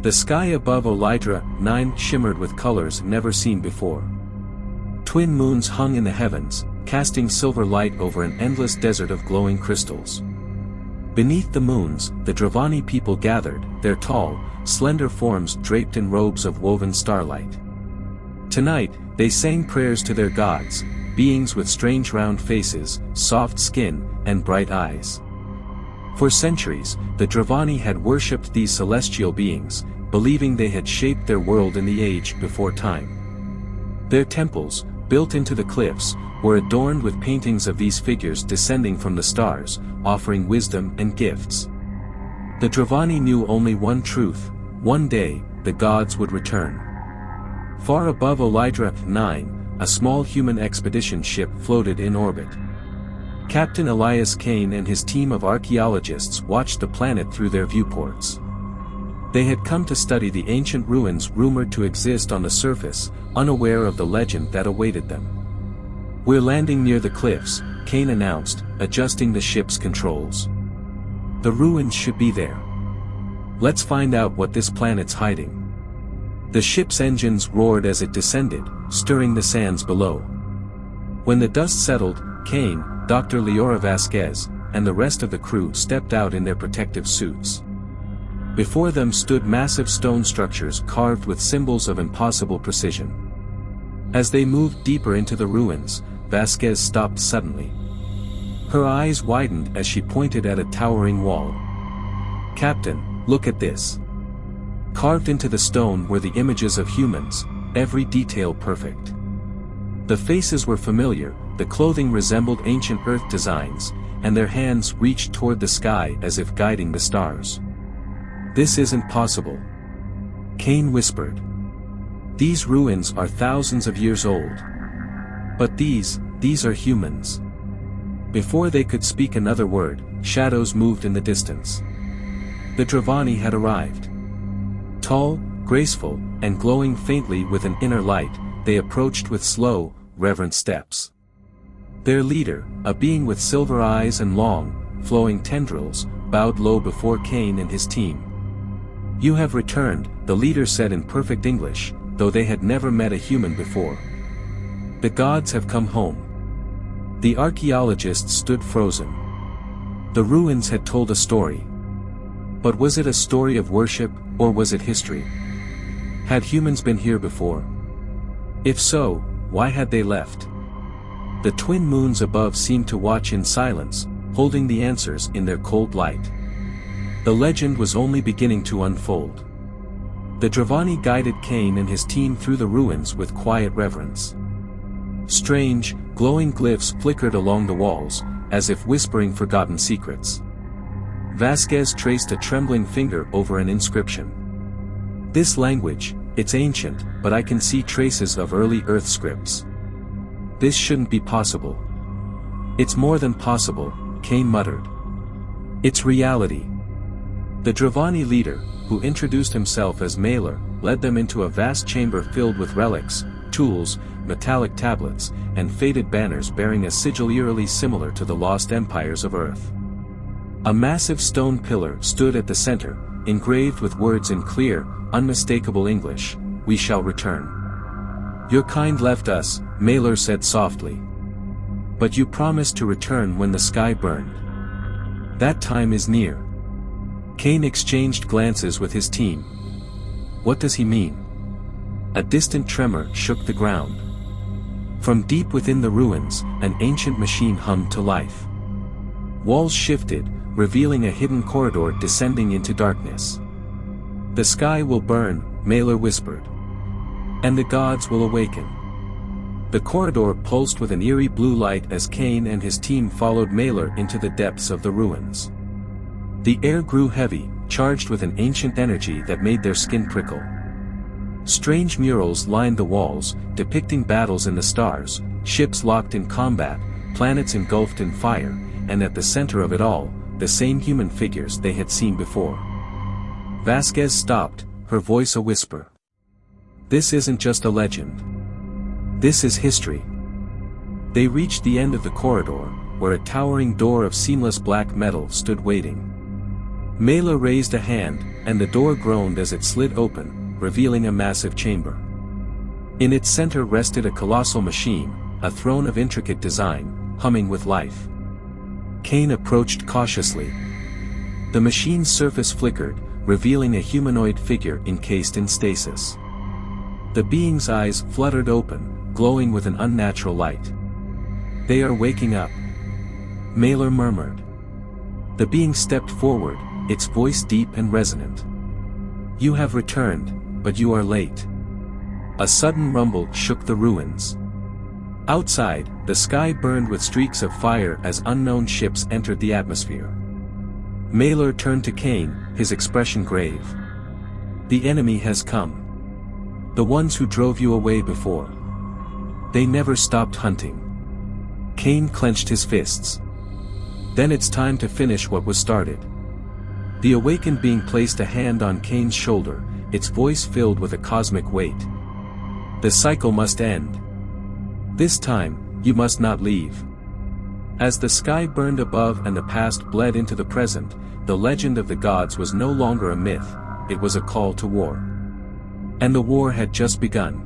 The sky above Olydra 9 shimmered with colors never seen before. Twin moons hung in the heavens, casting silver light over an endless desert of glowing crystals. Beneath the moons, the Dravani people gathered, their tall, slender forms draped in robes of woven starlight. Tonight, they sang prayers to their gods, beings with strange round faces, soft skin, and bright eyes. For centuries, the Dravani had worshipped these celestial beings, believing they had shaped their world in the age before time. Their temples, built into the cliffs, were adorned with paintings of these figures descending from the stars, offering wisdom and gifts. The Dravani knew only one truth: one day, the gods would return. Far above Olydra 9, a small human expedition ship floated in orbit. Captain Elias Kane and his team of archaeologists watched the planet through their viewports. They had come to study the ancient ruins rumored to exist on the surface, unaware of the legend that awaited them. "We're landing near the cliffs," Kane announced, adjusting the ship's controls. "The ruins should be there. Let's find out what this planet's hiding." The ship's engines roared as it descended, stirring the sands below. When the dust settled, Kane, Dr. Leora Vasquez, and the rest of the crew stepped out in their protective suits. Before them stood massive stone structures carved with symbols of impossible precision. As they moved deeper into the ruins, Vasquez stopped suddenly. Her eyes widened as she pointed at a towering wall. "Captain, look at this." Carved into the stone were the images of humans, every detail perfect. The faces were familiar, the clothing resembled ancient Earth designs, and their hands reached toward the sky as if guiding the stars. "This isn't possible," Kane whispered. "These ruins are thousands of years old. But these are humans." Before they could speak another word, shadows moved in the distance. The Dravani had arrived. Tall, graceful, and glowing faintly with an inner light, they approached with slow, reverent steps. Their leader, a being with silver eyes and long, flowing tendrils, bowed low before Kane and his team. "You have returned," the leader said in perfect English, though they had never met a human before. "The gods have come home." The archaeologists stood frozen. The ruins had told a story. But was it a story of worship, or was it history? Had humans been here before? If so, why had they left? The twin moons above seemed to watch in silence, holding the answers in their cold light. The legend was only beginning to unfold. The Dravani guided Kane and his team through the ruins with quiet reverence. Strange, glowing glyphs flickered along the walls, as if whispering forgotten secrets. Vasquez traced a trembling finger over an inscription. "This language, it's ancient, but I can see traces of early Earth scripts. This shouldn't be possible." "It's more than possible," Kane muttered. "It's reality." The Dravani leader, who introduced himself as Mailer, led them into a vast chamber filled with relics, tools, metallic tablets, and faded banners bearing a sigil eerily similar to the lost empires of Earth. A massive stone pillar stood at the center, engraved with words in clear, unmistakable English: "We shall return." "Your kind left us," Mailer said softly. "But you promised to return when the sky burned. That time is near." Kane exchanged glances with his team. "What does he mean?" A distant tremor shook the ground. From deep within the ruins, an ancient machine hummed to life. Walls shifted, revealing a hidden corridor descending into darkness. "The sky will burn," Mailer whispered. "And the gods will awaken." The corridor pulsed with an eerie blue light as Kane and his team followed Mailer into the depths of the ruins. The air grew heavy, charged with an ancient energy that made their skin prickle. Strange murals lined the walls, depicting battles in the stars, ships locked in combat, planets engulfed in fire, and at the center of it all, the same human figures they had seen before. Vasquez stopped, her voice a whisper. "This isn't just a legend. This is history." They reached the end of the corridor, where a towering door of seamless black metal stood waiting. Mela raised a hand, and the door groaned as it slid open, revealing a massive chamber. In its center rested a colossal machine, a throne of intricate design, humming with life. Cain approached cautiously. The machine's surface flickered, revealing a humanoid figure encased in stasis. The being's eyes fluttered open, glowing with an unnatural light. "They are waking up," Mela murmured. The being stepped forward, its voice deep and resonant. "You have returned, but you are late." A sudden rumble shook the ruins. Outside, the sky burned with streaks of fire as unknown ships entered the atmosphere. Mela turned to Cain, his expression grave. "The enemy has come. The ones who drove you away before. They never stopped hunting." Cain clenched his fists. "Then it's time to finish what was started." The awakened being placed a hand on Cain's shoulder, its voice filled with a cosmic weight. "The cycle must end. This time, you must not leave." As the sky burned above and the past bled into the present, the legend of the gods was no longer a myth, it was a call to war. And the war had just begun.